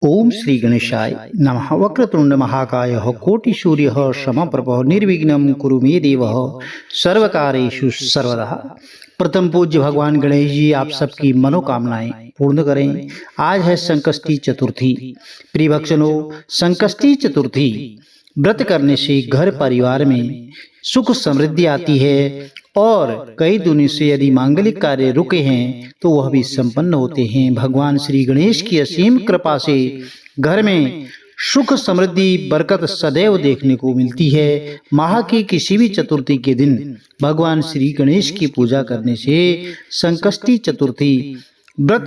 ओम श्री गणेशाय नमः। वक्रतुंड महाकाय कोटि सूर्य समप्रभ निर्विघ्नं कुरु मे देव सर्वकारेषु सर्वदा। प्रथम पूज्य भगवान गणेश जी आप सबकी मनोकामनाएं पूर्ण करें। आज है संकष्टी चतुर्थी। प्रिय भक्तों, संकष्टी चतुर्थी व्रत करने से घर परिवार में सुख समृद्धि आती है और कई दिनों से यदि मांगलिक कार्य रुके हैं तो वह भी संपन्न होते हैं। भगवान श्री गणेश की असीम कृपा से घर में सुख समृद्धि बरकत सदैव देखने को मिलती है। माह की किसी भी चतुर्थी के दिन भगवान श्री गणेश की पूजा करने से, संकष्टी चतुर्थी व्रत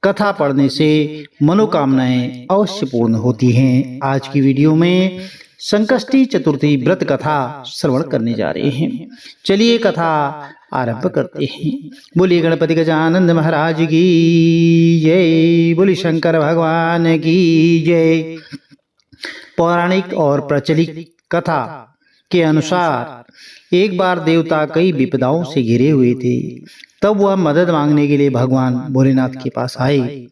कथा पढ़ने से मनोकामनाएं अवश्य पूर्ण होती हैं। आज की वीडियो में संकष्टी चतुर्थी व्रत कथा श्रवण करने जा रहे हैं। चलिए कथा आरंभ करते हैं। बोलिए गणपति गजानन महाराज की जय, बोलिए शंकर भगवान की जय। पौराणिक और प्रचलित कथा के अनुसार एक बार देवता कई विपदाओं से घिरे हुए थे। तब वह मदद मांगने के लिए भगवान भोलेनाथ के पास आए।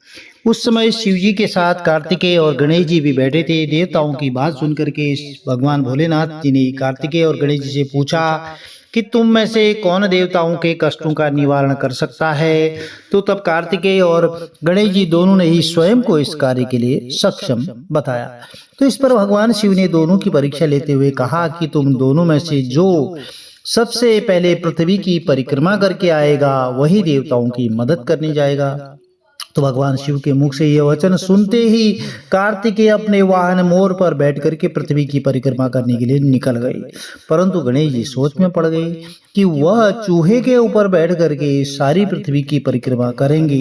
उस समय शिव जी के साथ कार्तिकेय और गणेश जी भी बैठे थे। देवताओं की बात सुनकर के भगवान भोलेनाथ जी ने कार्तिकेय और गणेश जी से पूछा कि तुम में से कौन देवताओं के कष्टों का निवारण कर सकता है। तो तब कार्तिकेय और गणेश जी दोनों ने ही स्वयं को इस कार्य के लिए सक्षम बताया। तो इस पर भगवान शिव ने दोनों की परीक्षा लेते हुए कहा कि तुम दोनों में से जो सबसे पहले पृथ्वी की परिक्रमा करके आएगा वही देवताओं की मदद करने जाएगा। तो भगवान शिव के मुख से यह वचन सुनते ही कार्तिकेय अपने वाहन मोर पर बैठ करके पृथ्वी की परिक्रमा करने के लिए निकल गए। परंतु गणेश जी सोच में पड़ गए कि वह चूहे के ऊपर बैठ करके सारी पृथ्वी की परिक्रमा करेंगे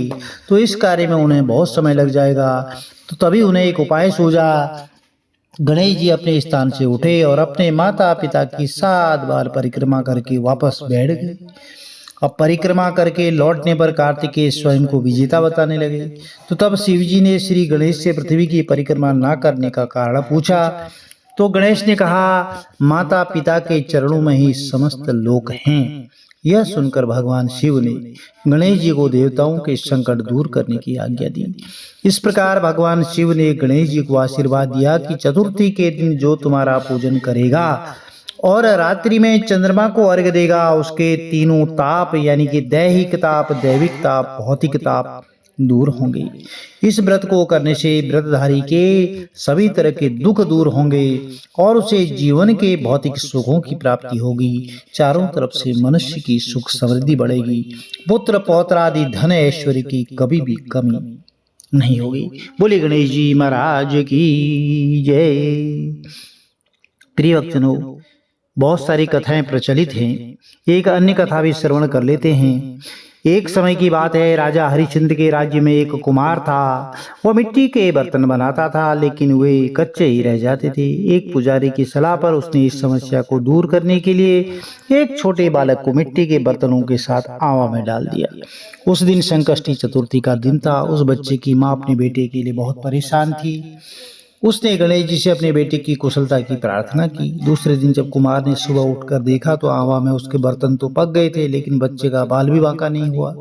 तो इस कार्य में उन्हें बहुत समय लग जाएगा। तो तभी उन्हें एक उपाय सूझा। गणेश जी अपने स्थान से उठे और अपने माता पिता की 7 बार परिक्रमा करके वापस बैठ गए। अब परिक्रमा करके लौटने पर कार्तिकेय स्वयं को विजेता बताने लगे। तो तब शिव जी ने श्री गणेश से पृथ्वी की परिक्रमा न करने का कारण पूछा। तो गणेश ने कहा, माता पिता के चरणों में ही समस्त लोक हैं। यह सुनकर भगवान शिव ने गणेश जी को देवताओं के संकट दूर करने की आज्ञा दी। इस प्रकार भगवान शिव ने गणेश जी को आशीर्वाद दिया कि चतुर्थी के दिन जो तुम्हारा पूजन करेगा और रात्रि में चंद्रमा को अर्घ्य देगा, उसके तीनों ताप यानी कि दैहिक ताप, दैविक ताप, भौतिक ताप दूर होंगे। इस व्रत को करने से व्रतधारी के सभी तरह के दुख दूर होंगे और उसे जीवन के भौतिक सुखों की प्राप्ति होगी। चारों तरफ से मनुष्य की सुख समृद्धि बढ़ेगी। पुत्र पौत्र आदि धन ऐश्वर्य की कभी भी कमी नहीं होगी। बोले गणेश जी महाराज की जय। प्रिय भक्तों, बहुत सारी कथाएं प्रचलित हैं। एक अन्य कथा भी श्रवण कर लेते हैं। एक समय की बात है, राजा हरिश्चंद्र के राज्य में एक कुम्हार था। वह मिट्टी के बर्तन बनाता था, लेकिन वे कच्चे ही रह जाते थे। एक पुजारी की सलाह पर उसने इस समस्या को दूर करने के लिए एक छोटे बालक को मिट्टी के बर्तनों के साथ आवा में डाल दिया। उस दिन संकष्टी चतुर्थी का दिन था। उस बच्चे की माँ अपने बेटे के लिए बहुत परेशान थी। उसने गणेश जी से अपने बेटे की कुशलता की प्रार्थना की। दूसरे दिन जब कुमार ने सुबह उठकर देखा तो आवा में उसके बर्तन तो पक गए थे, लेकिन बच्चे का बाल भी बांका नहीं हुआ।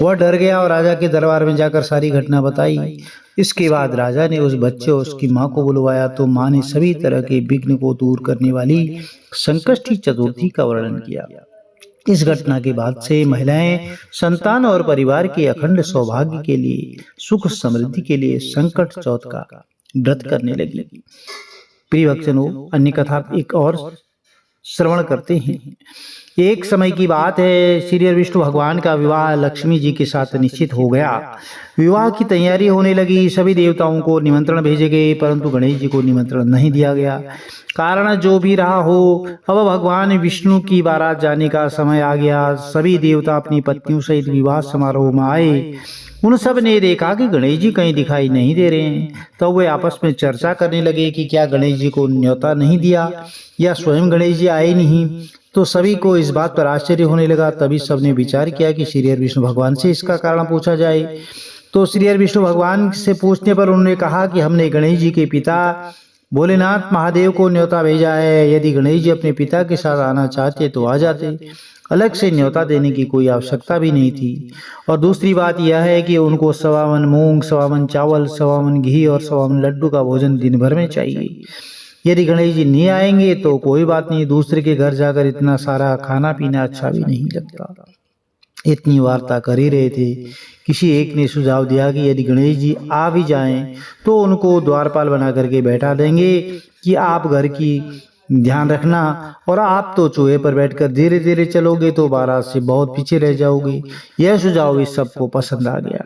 वह डर गया और राजा के दरबार में जाकर सारी घटना बताई। इसके बाद राजा ने उस बच्चे और उसकी माँ को बुलवाया। तो माँ ने सभी तरह के विघ्न को दूर करने वाली संकष्टी चतुर्थी का वर्णन किया। इस घटना के बाद से महिलाएं संतान और परिवार के अखंड सौभाग्य के लिए, सुख समृद्धि के लिए संकट चौथ का व्रत करने लगी। प्रिय भक्तों, अन्य कथा एक और श्रवण करते हैं। एक समय की बात है, श्री विष्णु भगवान का विवाह लक्ष्मी जी के साथ निश्चित हो गया। विवाह की तैयारी होने लगी। सभी देवताओं को निमंत्रण भेजे गए, परंतु गणेश जी को निमंत्रण नहीं दिया गया। कारण जो भी रहा हो, अब भगवान विष्णु की बारात जाने का समय आ गया। सभी देवता अपनी पत्नियों सहित विवाह समारोह में आए। उन सब ने देखा कि गणेश जी कहीं दिखाई नहीं दे रहे हैं। तो वे आपस में चर्चा करने लगे कि क्या गणेश जी को न्योता नहीं दिया या स्वयं गणेश जी आए नहीं। तो सभी को इस बात पर आश्चर्य होने लगा। तभी सबने विचार किया कि श्री विष्णु भगवान से इसका कारण पूछा जाए। तो श्री विष्णु भगवान से पूछने पर उन्होंने कहा कि हमने गणेश जी के पिता भोलेनाथ महादेव को न्योता भेजा है। यदि गणेश जी अपने पिता के साथ आना चाहते तो आ जाते, अलग से न्योता देने की कोई आवश्यकता भी नहीं थी। और दूसरी बात यह है कि उनको 1.25 मन मूंग, 1.25 मन चावल, 1.25 मन घी और 1.25 मन लड्डू का भोजन दिन भर में चाहिए। यदि गणेश जी नहीं आएंगे तो कोई बात नहीं, दूसरे के घर जाकर इतना सारा खाना पीना अच्छा भी नहीं लगता। इतनी वार्ता कर ही रहे थे, किसी एक ने सुझाव दिया कि यदि गणेश जी आ भी जाएं तो उनको द्वारपाल बना करके बैठा देंगे कि आप घर की ध्यान रखना, और आप तो चूहे पर बैठकर धीरे धीरे चलोगे तो बारात से बहुत पीछे रह जाओगे। यह सुझाव इस सबको पसंद आ गया,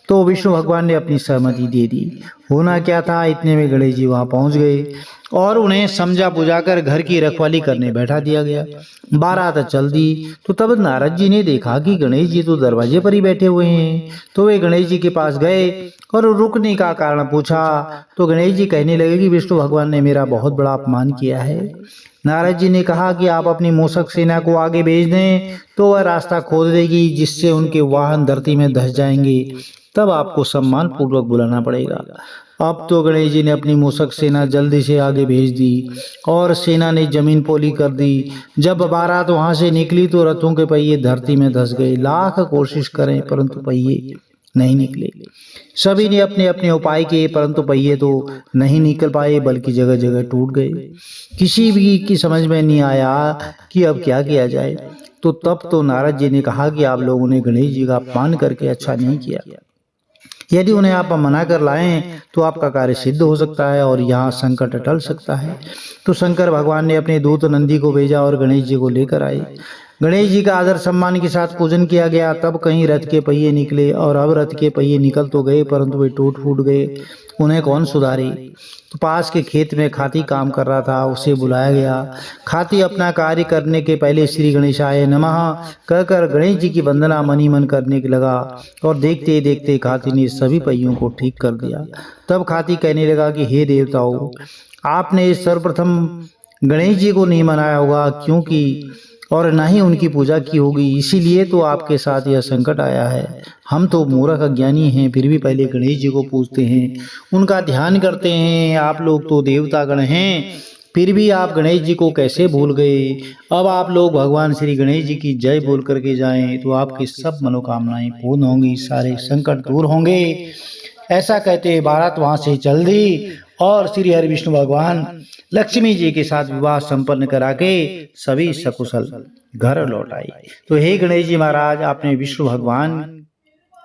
तो विष्णु भगवान ने अपनी सहमति दे दी। होना क्या था, इतने में गणेश जी वहां पहुंच गए और उन्हें समझा बुझाकर घर की रखवाली करने बैठा दिया गया। बारात चल दी तो तब नारद जी ने देखा कि गणेश जी तो दरवाजे पर ही बैठे हुए हैं। तो वे गणेश जी के पास गए और रुकने का कारण पूछा तो गणेश जी कहने लगे कि विष्णु भगवान ने मेरा बहुत बड़ा अपमान किया है। नारद जी ने कहा कि आप अपनी मूषक सेना को आगे भेज दें तो वह रास्ता खोद देगी, जिससे उनके वाहन धरती में धंस जाएंगे, तब आपको सम्मान पूर्वक बुलाना पड़ेगा। अब तो गणेश जी ने अपनी मूषक सेना जल्दी से आगे भेज दी और सेना ने जमीन पोली कर दी। जब बारात वहां से निकली तो रथों के पहिए धरती में धंस गए। लाख कोशिश करें परंतु पहिए नहीं निकले। सभी ने अपने अपने उपाय किए परंतु पहिए तो नहीं निकल पाए, बल्कि जगह जगह टूट गए। किसी भी की समझ में नहीं आया कि अब क्या किया जाए। तो तब तो नारद जी ने कहा कि आप लोगों ने गणेश जी का अपमान करके अच्छा नहीं किया। यदि उन्हें आप मना कर लाएं तो आपका कार्य सिद्ध हो सकता है और यहाँ संकट टल सकता है। तो शंकर भगवान ने अपने दूत नंदी को भेजा और गणेश जी को लेकर आए। गणेश जी का आदर सम्मान के साथ पूजन किया गया। तब कहीं रथ के पहिए निकले और अब रथ के पहिए निकल तो गए परंतु वे टूट फूट गए। उन्हें कौन सुधारे। तो पास के खेत में खाती काम कर रहा था, उसे बुलाया गया। खाती अपना कार्य करने के पहले श्री गणेशाय नमः कहकर गणेश जी की वंदना मनी मन करने लगा और देखते देखते खाती ने सभी पहियों को ठीक कर दिया। तब खाती कहने लगा कि हे देवताओं, आपने सर्वप्रथम गणेश जी को नहीं मनाया होगा क्योंकि और न ही उनकी पूजा की होगी, इसीलिए तो आपके साथ यह संकट आया है। हम तो मूर्ख अज्ञानी हैं, फिर भी पहले गणेश जी को पूजते हैं, उनका ध्यान करते हैं। आप लोग तो देवता गण हैं, फिर भी आप गणेश जी को कैसे भूल गए। अब आप लोग भगवान श्री गणेश जी की जय बोल करके जाएं तो आपकी सब मनोकामनाएं पूर्ण होंगी, सारे संकट दूर होंगे। ऐसा कहते बारात वहां से चल दी और श्री हरि विष्णु भगवान लक्ष्मी जी के साथ विवाह संपन्न करा के सभी सकुशल घर लौट आए। तो हे गणेश जी महाराज, आपने विष्णु भगवान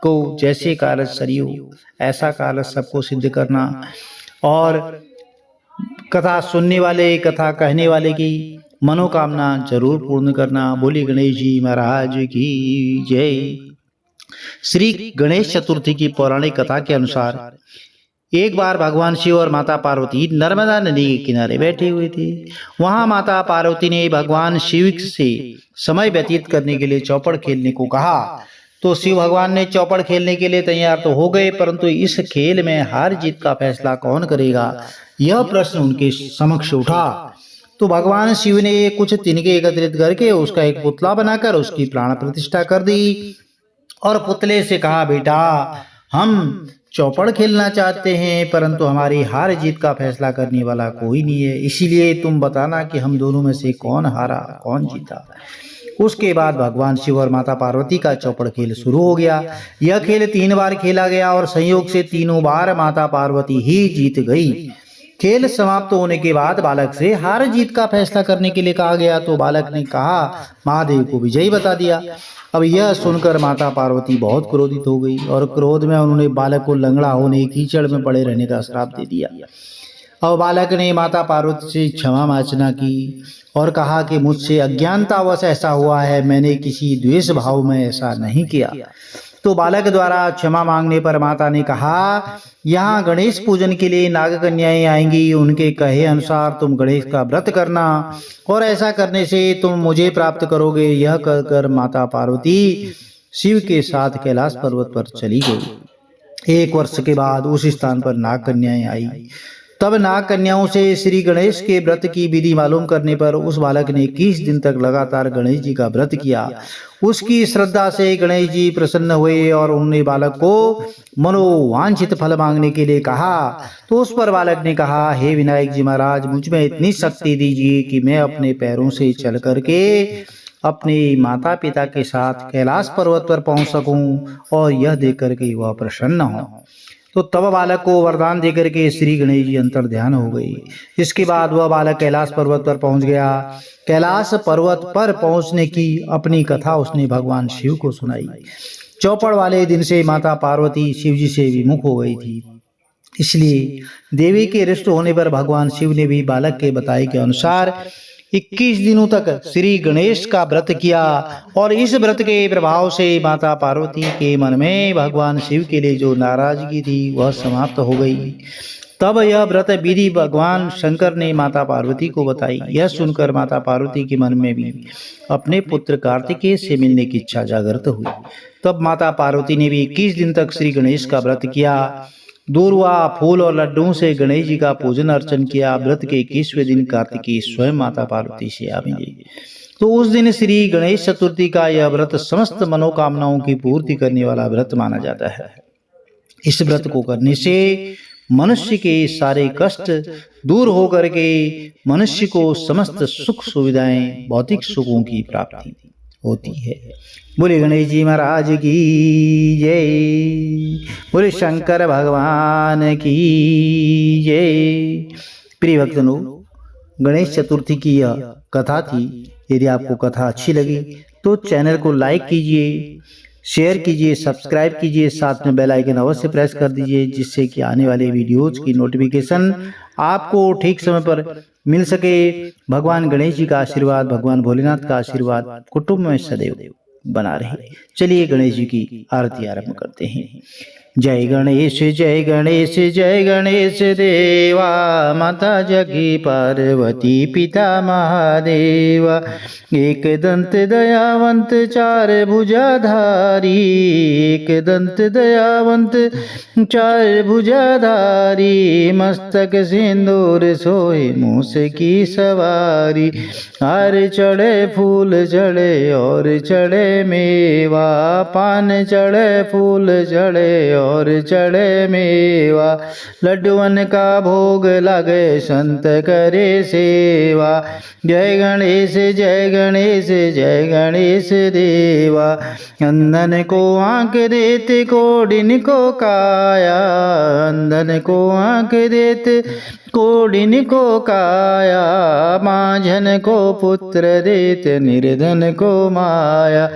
को जैसे कारज सरयू ऐसा कारज सबको सिद्ध करना और कथा सुनने वाले, कथा कहने वाले की मनोकामना जरूर पूर्ण करना। बोली गणेश जी महाराज की जय। श्री गणेश चतुर्थी की पौराणिक कथा के अनुसार एक बार भगवान शिव और माता पार्वती नर्मदा नदी के किनारे बैठे हुए थे। वहां माता पार्वती ने भगवान शिव से समय व्यतीत करने के लिए चौपड़ खेलने को कहा। तो शिव भगवान ने चौपड़ खेलने के लिए तैयार तो हो गए, परंतु इस खेल में हार जीत का फैसला कौन करेगा, यह प्रश्न उनके समक्ष उठा। तो भगवान शिव ने कुछ तिनके एकत्रित करके उसका एक पुतला बनाकर उसकी प्राण प्रतिष्ठा कर दी और पुतले से कहा, बेटा हम चौपड़ खेलना चाहते हैं परंतु हमारी हार जीत का फैसला करने वाला कोई नहीं है, इसीलिए तुम बताना कि हम दोनों में से कौन हारा कौन जीता। उसके बाद भगवान शिव और माता पार्वती का चौपड़ खेल शुरू हो गया। यह खेल 3 बार खेला गया और संयोग से तीनों बार माता पार्वती ही जीत गई। खेल समाप्त होने के बाद बालक से हार जीत का फैसला करने के लिए कहा गया। तो बालक ने कहा महादेव को विजयी बता दिया। अब यह सुनकर माता पार्वती बहुत क्रोधित हो गई और क्रोध में उन्होंने बालक को लंगड़ा होने, कीचड़ में पड़े रहने का श्राप दे दिया। अब बालक ने माता पार्वती से क्षमा याचना की और कहा कि मुझसे अज्ञानतावश ऐसा हुआ है, मैंने किसी द्वेष भाव में ऐसा नहीं किया। तो बालक द्वारा क्षमा मांगने पर माता ने कहा, यहाँ गणेश पूजन के लिए नाग कन्याएं आएंगी, उनके कहे अनुसार तुम गणेश का व्रत करना और ऐसा करने से तुम मुझे प्राप्त करोगे। यह कहकर माता पार्वती शिव के साथ कैलाश पर्वत पर चली गई। 1 वर्ष के बाद उस स्थान पर नाग कन्याएं आई। तब नाग कन्याओं से श्री गणेश के व्रत की विधि मालूम करने पर उस बालक ने 21 दिन तक लगातार गणेश जी का व्रत किया। उसकी श्रद्धा से गणेश जी प्रसन्न हुए और उन्होंने बालक को मनोवांछित फल मांगने के लिए कहा। तो उस पर बालक ने कहा, हे विनायक जी महाराज, मुझ में इतनी शक्ति दीजिए कि मैं अपने पैरों से चल करके अपने माता पिता के साथ कैलाश पर्वत पर पहुंच सकूं और यह देखकर के वह प्रसन्न हो। तो तब बालक को वरदान देकर के श्री गणेश जी अंतर ध्यान हो गई। इसके बाद वह बालक कैलाश पर्वत पर पहुंच गया। कैलाश पर्वत पर पहुंचने की अपनी कथा उसने भगवान शिव को सुनाई। चौपड़ वाले दिन से माता पार्वती शिव जी से विमुख हो गई थी, इसलिए देवी के रिष्ट होने पर भगवान शिव ने भी बालक के बताए के अनुसार 21 दिनों तक श्री गणेश का व्रत किया और इस व्रत के प्रभाव से माता पार्वती के मन में भगवान शिव के लिए जो नाराजगी थी वह समाप्त हो गई। तब यह व्रत विधि भगवान शंकर ने माता पार्वती को बताई। यह सुनकर माता पार्वती के मन में भी अपने पुत्र कार्तिकेय से मिलने की इच्छा जागृत हुई। तब माता पार्वती ने भी 21 दिन तक श्री गणेश का व्रत किया। दूर्वा, फूल और लड्डुओं से गणेश जी का पूजन अर्चन किया। व्रत के 21वें दिन कार्तिकेय स्वयं माता पार्वती से आ मिले। तो उस दिन श्री गणेश चतुर्थी का यह व्रत समस्त मनोकामनाओं की पूर्ति करने वाला व्रत माना जाता है। इस व्रत को करने से मनुष्य के सारे कष्ट दूर होकर के मनुष्य को समस्त सुख सुविधाएं, भौतिक सुखों की प्राप्ति होती है। बोले गणेश जी महाराज की जय, बोले शंकर भगवान की जय। प्रिय भक्तों, गणेश चतुर्थी की यह कथा थी। यदि आपको कथा अच्छी लगी तो चैनल को लाइक कीजिए, शेयर कीजिए, सब्सक्राइब कीजिए, साथ में बेल आइकन अवश्य प्रेस कर दीजिए, जिससे कि आने वाले वीडियोज की नोटिफिकेशन आपको ठीक समय पर मिल सके। भगवान गणेश जी का आशीर्वाद, भगवान भोलेनाथ का आशीर्वाद कुटुंब में सदैव बना रहे। चलिए गणेश जी की आरती आरंभ करते हैं। जय गणेश जय गणेश जय गणेश देवा, माता जगी पार्वती पिता महादेवा। एक दंत दयावंत चार भुजाधारी, एक दंत दयावंत चार भुजाधारी। मस्तक सिंदूर सोए मूस की सवारी। हार चढ़े फूल चढ़े और चढ़े मेवा, पान चढ़े फूल चढ़े और चढ़े मेवा। लड्डुअन का भोग लगे संत करे सेवा। जय गणेश जय गणेश जय गणेश देवा। अंधन को आंख देते कोडिन को काया, अंधन को आंख देते कोडिन को काया। माझन को पुत्र देते निर्धन को माया,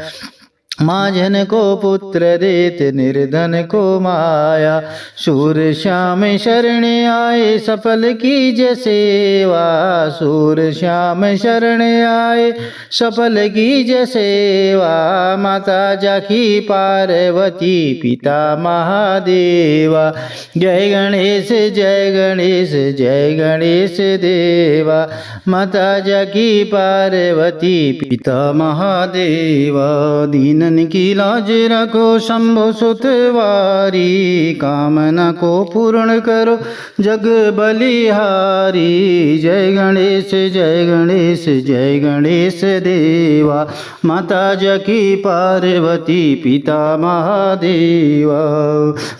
माझन को पुत्र देत निर्धन को माया। सूर श्याम शरण आए सफल कीजय सेवा, सूर श्याम शरण आए सफल कीजय सेवा। माता जाकी पार्वती पिता महादेवा। जय गणेश जय गणेश जय गणेश देवा। माता जाकी पार्वती पिता महादेवा। दीनन की लाज रखो शंभु सुतवारी, कामना को पूर्ण करो जग बलिहारी। जय गणेश जय गणेश जय गणेश देवा। माता जकी पार्वती पिता महादेवा।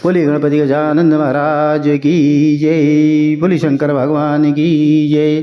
बोली गणपति गजानन महाराज की जय, बोली शंकर भगवान की जय।